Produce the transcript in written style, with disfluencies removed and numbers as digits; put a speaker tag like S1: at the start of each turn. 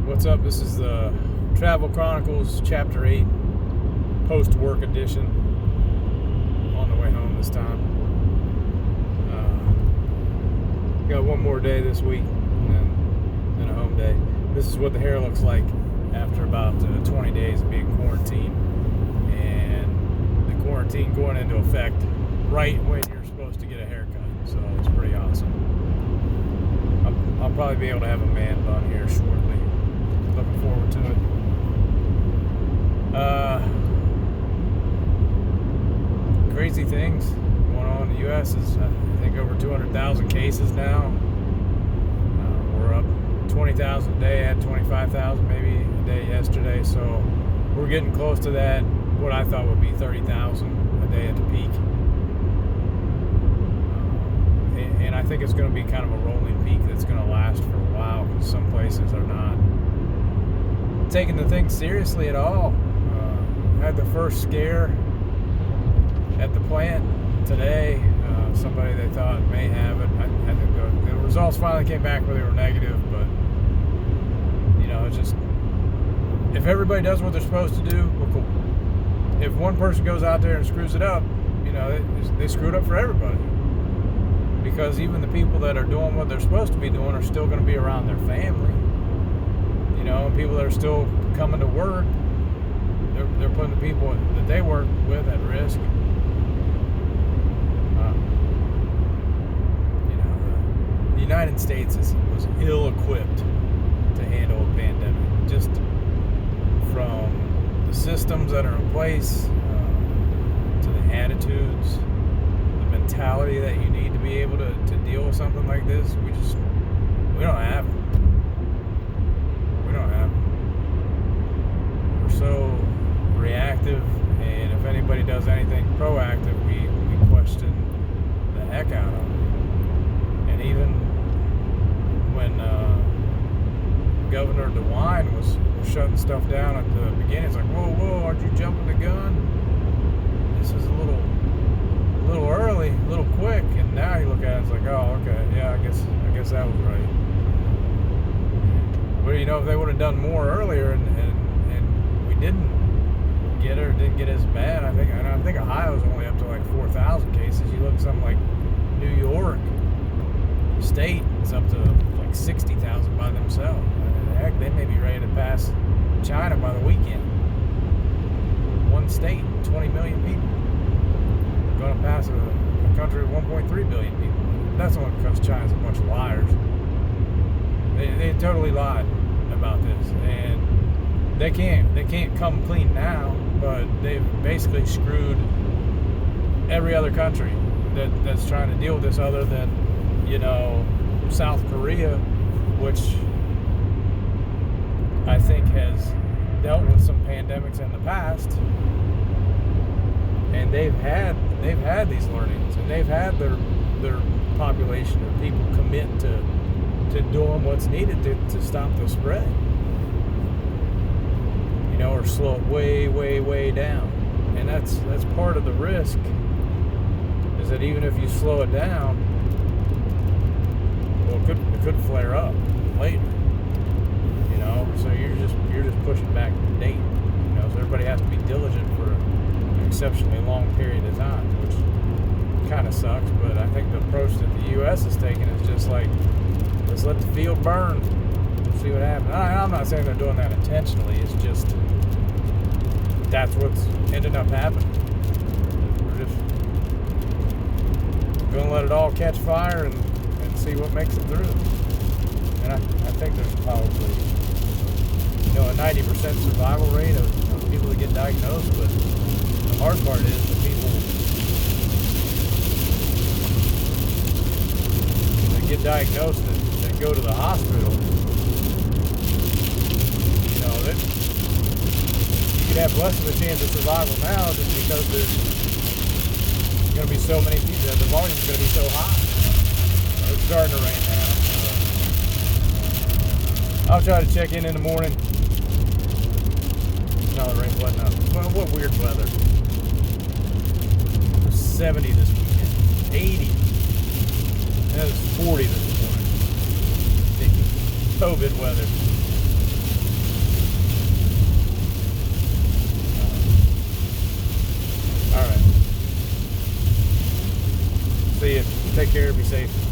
S1: What's up? This is the Travel Chronicles Chapter 8 post-work edition. On the way home this time. Got one more day this week and then a home day. This is what the hair looks like after about 20 days of being quarantined. And the quarantine going into effect right when you're supposed to get a haircut. So it's pretty awesome. I'll probably be able to have a man bun here shortly. Looking forward to it. Crazy things going on in the U.S. is, I think, over 200,000 cases now. We're up 20,000 a day, had 25,000 maybe a day yesterday. So we're getting close to that, what I thought would be 30,000 a day at the peak. And I think it's going to be kind of a rolling peak that's going to last for a while, because some places are not taking the thing seriously at all. Had the first scare at the plant today. Somebody they thought may have it. I think the results finally came back where they were negative, but it's just, if everybody does what they're supposed to do, we're cool. If one person goes out there and screws it up, they screw it up for everybody. Because even the people that are doing what they're supposed to be doing are still going to be around their family. People that are still coming to work, they're putting the people that they work with at risk. The United States was ill-equipped to handle a pandemic, just from the systems that are in place, to the attitudes, the mentality that you need to be able to deal with something like this. We don't have it. We're so reactive, and if anybody does anything proactive, we question the heck out of them. And even when Governor DeWine was shutting stuff down at the beginning, it's like, whoa, aren't you jumping the gun? This is a little early, a little quick. And now you look at it, it's like, oh, okay, yeah, I guess that was right. Well, if they would have done more earlier and we didn't get as bad, I think Ohio's only up to like 4,000 cases. You look at something like New York State, it's up to like 60,000 by themselves. Heck, they may be ready to pass China by the weekend. One state, 20 million people. Going to pass a country of 1.3 billion people. That's only because China's a bunch of liars. They totally lied about this, and they can't come clean now, but they've basically screwed every other country that's trying to deal with this, other than South Korea, which I think has dealt with some pandemics in the past, and they've had these learnings, and they've had their population of people commit to doing what's needed to stop the spread, or slow it way down. And that's part of the risk, is that even if you slow it down, well, it could flare up later. So you're just pushing back the date. So everybody has to be diligent for an exceptionally long period of time, which kind of sucks. But I think the approach that the U.S. is taking is just like, let's let the field burn, see what happens. I'm not saying they're doing that intentionally. It's just that's what's ended up happening. We're just going to let it all catch fire and see what makes it through. And I think there's probably a 90% survival rate of people that get diagnosed, but the hard part is the people that get diagnosed that go to the hospital. That you could have less of a chance of survival now, just because there's going to be so many people, the volume's going to be so high. It's starting to rain now. I'll try to check in the morning. No, the rain's letting up. Well, what weird weather. It was 70 this weekend. 80. And it was 40 this morning. COVID weather. See you. Take care. Be safe.